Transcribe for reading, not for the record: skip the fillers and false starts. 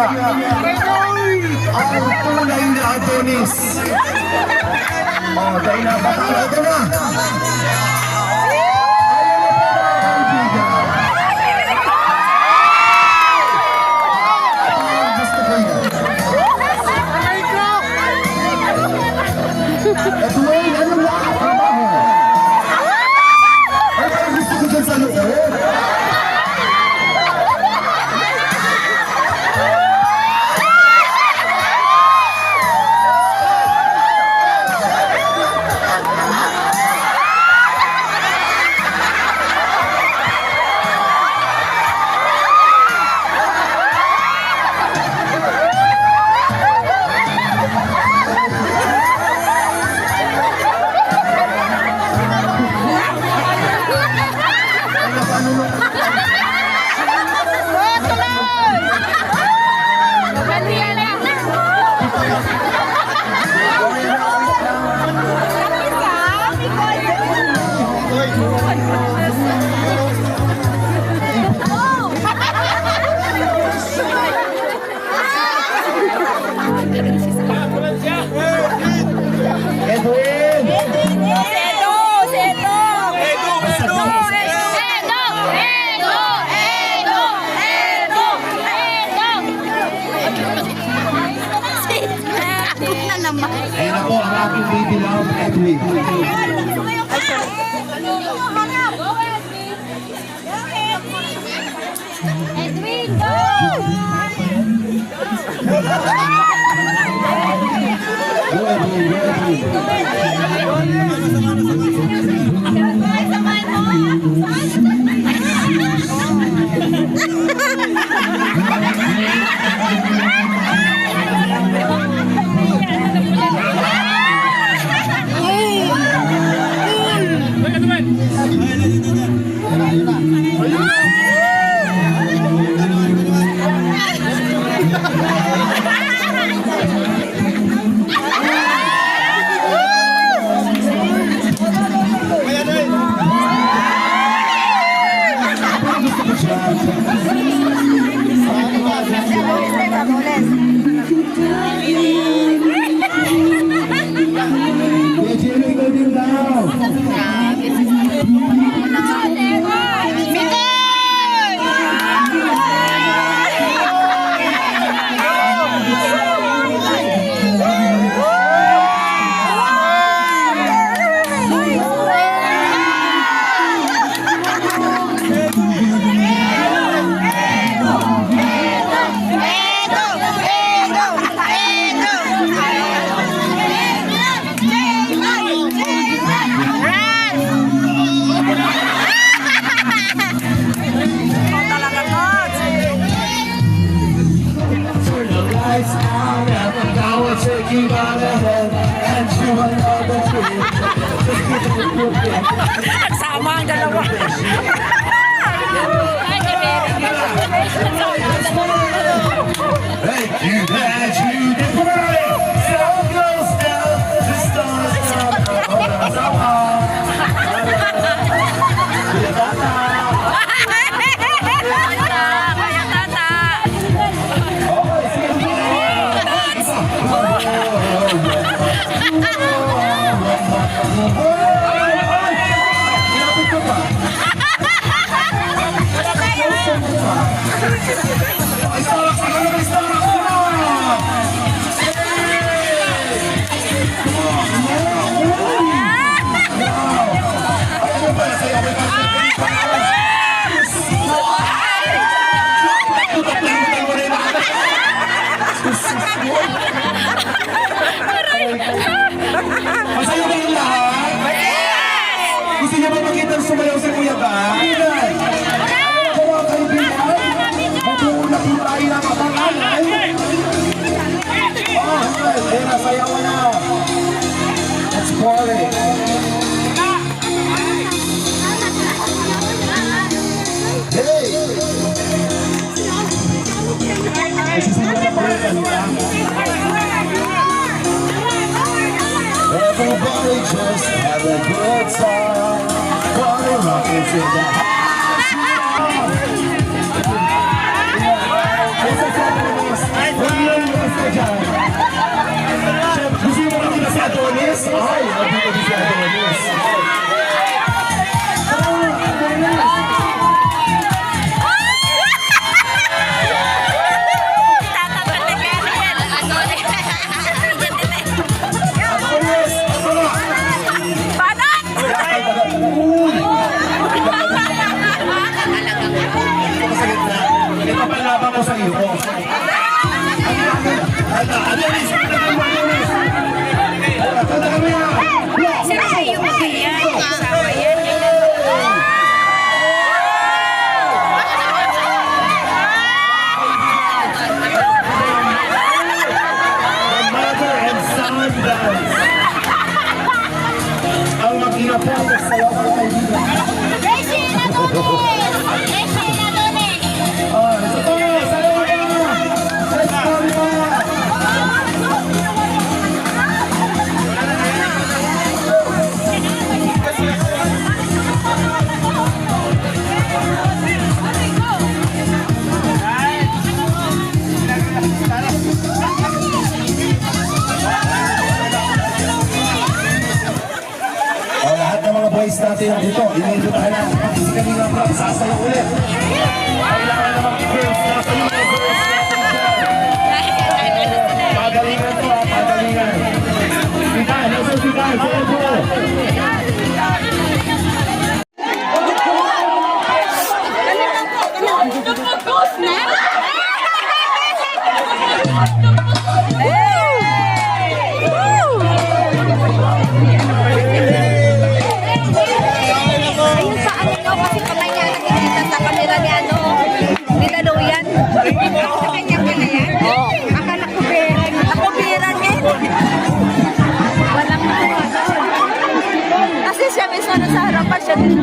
ang tunay na Adonis. O, dahil na, batala ito na. Edwin, ano ba ang trabaho? Ano ba gusto ko dyan sa loob? Ayun na po ang aking baby love, Edwin. Edwin, go! Go, Edwin, go, Sama ang dalawa. Thank you that you did for me. So close now, the stars are Masaya ba yung lahat? Yes! Gusto niyo ba makita sumayaw sa Kuya Ba? Ano po mga kaibigan? Mabuo na po tayo ng kapangalan. Oh, hey, nasayawan na. Let's party. Hey! Nagsisimula na po yung kanila. Everybody just have a good time. Party rockers in the house. kundi si Adonis. Adonis! Ito pa laban ko sa iyo. Adonis! Tandaan mo yan! The mother and son dance. Ang mag-inapong sayaw ng kaibigan. Ah, ito po, sayaw na! Let's go na! O, lahat ng mga boys natin dito, iniimbitahan na pati si kanina pa sasayaw ulit. Kailangan na mga girls na sa mga girls natin dyan. Pagalingan to ha, pagalingan. Vital, nasa Vital, Vital. Ayun sa ano no, kasi kamay niya nakikita sa kamera ni ano, ni Daluyan. Sa kanya pala yan? Oo. Akala ko pera. Ako pera din. Walang nakuha. Kasi siya mismo nasa harapan siya din.